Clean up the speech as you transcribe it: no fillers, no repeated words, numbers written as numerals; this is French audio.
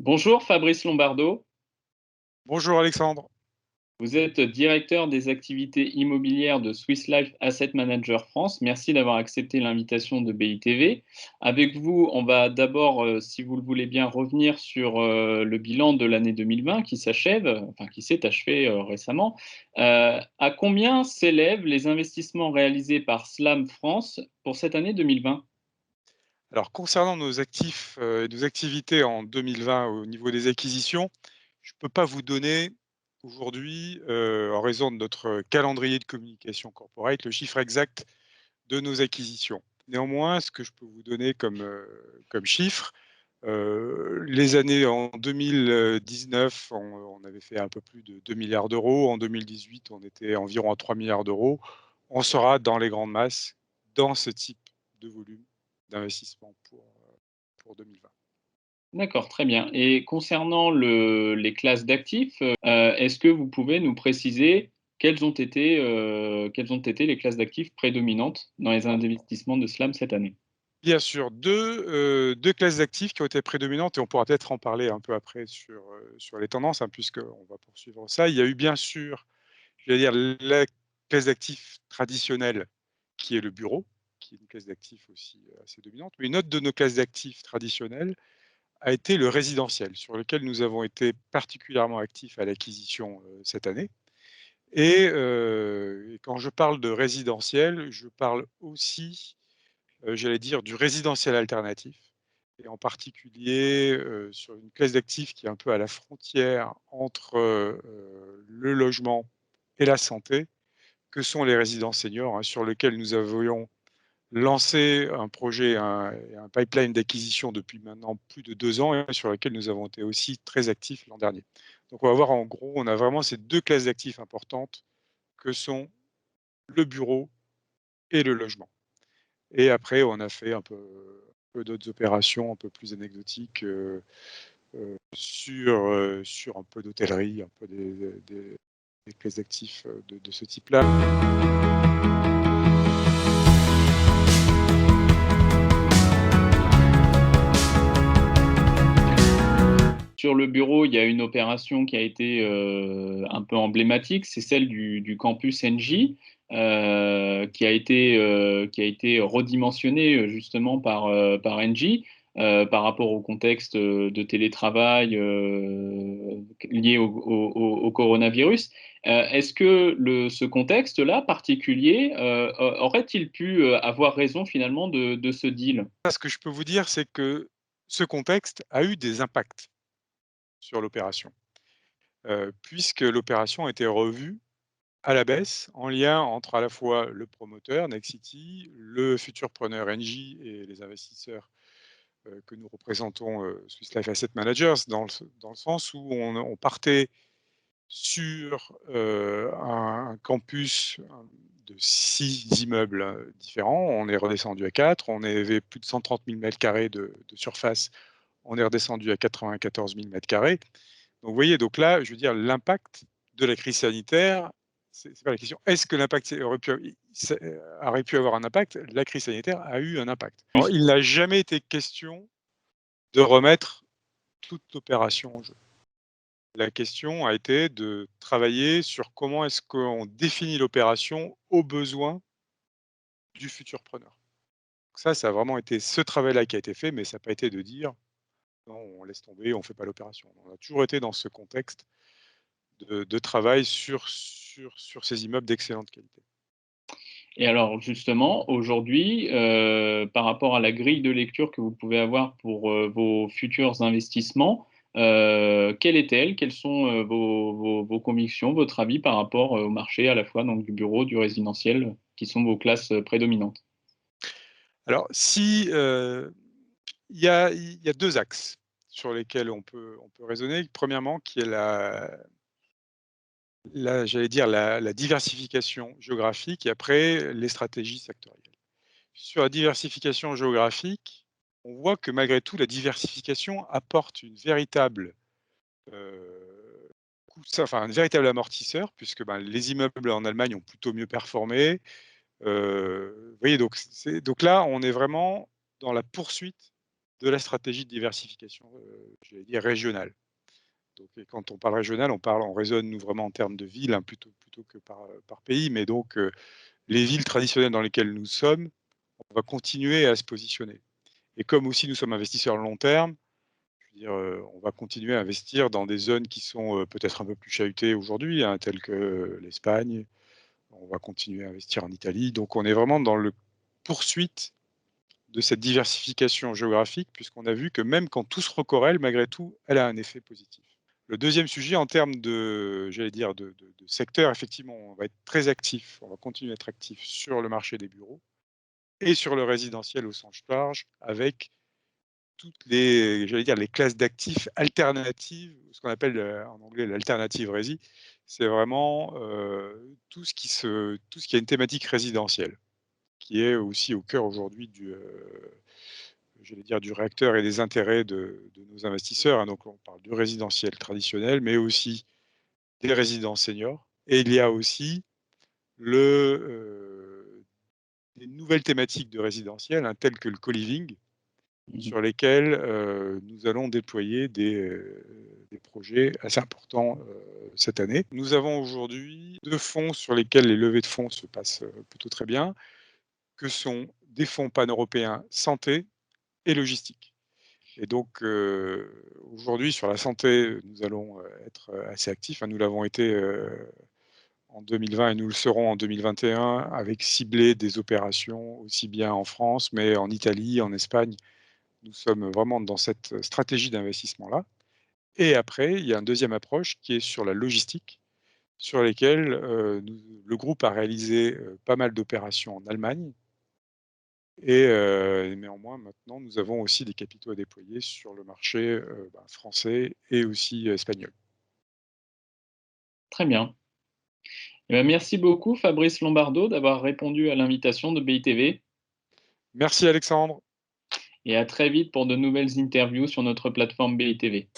Bonjour Fabrice Lombardo, Bonjour Alexandre. vous êtes directeur des activités immobilières de Swiss Life Asset Manager France. Merci d'avoir accepté l'invitation de BITV. Avec vous, on va d'abord, si vous le voulez bien, revenir sur le bilan de l'année 2020 qui s'achève, enfin qui s'est achevé récemment. À combien s'élèvent les investissements réalisés par SLAM France pour cette année 2020? Alors concernant nos actifs, et nos activités en 2020 au niveau des acquisitions, je ne peux pas vous donner aujourd'hui, en raison de notre calendrier de communication corporate, le chiffre exact de nos acquisitions. Néanmoins, ce que je peux vous donner comme chiffre, les années en 2019, on avait fait un peu plus de 2 000 000 €. En 2018, on était environ à 3 000 000 €. On sera dans les grandes masses, dans ce type de volume d'investissement pour 2020. D'accord, très bien. Et concernant les classes d'actifs, est-ce que vous pouvez nous préciser quelles ont été les classes d'actifs prédominantes dans les investissements de SLAM cette année? Bien sûr, 2 classes d'actifs qui ont été prédominantes et on pourra peut-être en parler un peu après sur les tendances, hein, puisqu'on va poursuivre ça. Il y a eu bien sûr, je vais dire, la classe d'actifs traditionnelle qui est le bureau, qui est une classe d'actifs aussi assez dominante. Mais une autre de nos classes d'actifs traditionnelles a été le résidentiel, sur lequel nous avons été particulièrement actifs à l'acquisition cette année. Et quand je parle de résidentiel, je parle aussi, j'allais dire, du résidentiel alternatif et en particulier, sur une classe d'actifs qui est un peu à la frontière entre, le logement et la santé, que sont les résidences seniors, hein, sur lequel nous avions lancé un projet, un pipeline d'acquisition depuis maintenant plus de 2 ans et sur lequel nous avons été aussi très actifs l'an dernier. Donc on va voir, en gros, on a vraiment ces 2 classes d'actifs importantes que sont le bureau et le logement. Et après, on a fait un peu d'autres opérations un peu plus anecdotiques, sur un peu d'hôtellerie, un peu des classes d'actifs, de ce type-là. Sur le bureau, il y a une opération qui a été, un peu emblématique, c'est celle du campus Engie, qui a été redimensionné, justement par Engie, par rapport au contexte, de télétravail, lié au coronavirus. Est-ce que ce contexte-là particulier, aurait-il pu, avoir raison finalement de ce deal? Ce que je peux vous dire, c'est que ce contexte a eu des impacts sur l'opération, puisque l'opération a été revue à la baisse, en lien entre à la fois le promoteur Nexity, le futur preneur Engie et les investisseurs que nous représentons, Swiss Life Asset Managers, dans le sens où on partait sur un campus de 6 immeubles différents. On est redescendu à 4, on avait plus de 130 000 m² de surface, on est redescendu à 94 000 m². Donc vous voyez, donc là, je veux dire, l'impact de la crise sanitaire, c'est pas la question. Est-ce que l'impact aurait pu avoir un impact? La crise sanitaire a eu un impact. Alors, il n'a jamais été question de remettre toute l'opération en jeu. La question a été de travailler sur comment est-ce qu'on définit l'opération aux besoins du futur preneur. Donc ça a vraiment été ce travail-là qui a été fait, mais ça n'a pas été de dire: «Non, on laisse tomber, on ne fait pas l'opération». On a toujours été dans ce contexte de travail sur ces immeubles d'excellente qualité. Et alors justement, aujourd'hui, par rapport à la grille de lecture que vous pouvez avoir pour, vos futurs investissements, quelle est-elle? Quelles sont, vos convictions, votre avis par rapport, au marché à la fois donc du bureau, du résidentiel, qui sont vos classes, prédominantes? Alors si, il y a 2 axes sur lesquels on peut raisonner. Premièrement, qui est j'allais dire la diversification géographique et après les stratégies sectorielles. Sur la diversification géographique, on voit que malgré tout, la diversification apporte une véritable, un véritable amortisseur puisque, ben, les immeubles en Allemagne ont plutôt mieux performé. Vous voyez, donc là, on est vraiment dans la poursuite de la stratégie de diversification, j'allais dire régionale. Donc et quand on parle régional, on raisonne nous vraiment en termes de villes, hein, plutôt que par pays, mais donc les villes traditionnelles dans lesquelles nous sommes, on va continuer à se positionner et comme aussi nous sommes investisseurs long terme, je veux dire, on va continuer à investir dans des zones qui sont, peut-être un peu plus chahutées aujourd'hui, hein, telles que, l'Espagne. On va continuer à investir en Italie. Donc on est vraiment dans le poursuite de cette diversification géographique, puisqu'on a vu que même quand tout se recorrèle, malgré tout, elle a un effet positif. Le deuxième sujet en termes de, j'allais dire, de secteur, effectivement, on va être très actif, on va continuer à être actif sur le marché des bureaux et sur le résidentiel au sens large, avec toutes les, j'allais dire, les classes d'actifs alternatives, ce qu'on appelle en anglais l'alternative rési, c'est vraiment tout ce qui a une thématique résidentielle, qui est aussi au cœur aujourd'hui du, j'allais dire, du réacteur et des intérêts de nos investisseurs, hein. Donc on parle du résidentiel traditionnel, mais aussi des résidences seniors. Et il y a aussi des nouvelles thématiques de résidentiel, hein, telles que le co-living, Mmh. sur lesquels nous allons déployer des projets assez importants cette année. Nous avons aujourd'hui 2 fonds sur lesquels les levées de fonds se passent plutôt très bien, que sont des fonds pan-européens santé et logistique. Et donc aujourd'hui sur la santé, nous allons être assez actifs, hein. Nous l'avons été en 2020 et nous le serons en 2021 avec ciblé des opérations aussi bien en France, mais en Italie, en Espagne. Nous sommes vraiment dans cette stratégie d'investissement-là. Et après, il y a une deuxième approche qui est sur la logistique, sur lesquelles le groupe a réalisé pas mal d'opérations en Allemagne. Et néanmoins, maintenant, nous avons aussi des capitaux à déployer sur le marché français et aussi espagnol. Très bien. Eh ben, merci beaucoup Fabrice Lombardo d'avoir répondu à l'invitation de BITV Merci Alexandre. et à très vite pour de nouvelles interviews sur notre plateforme BITV.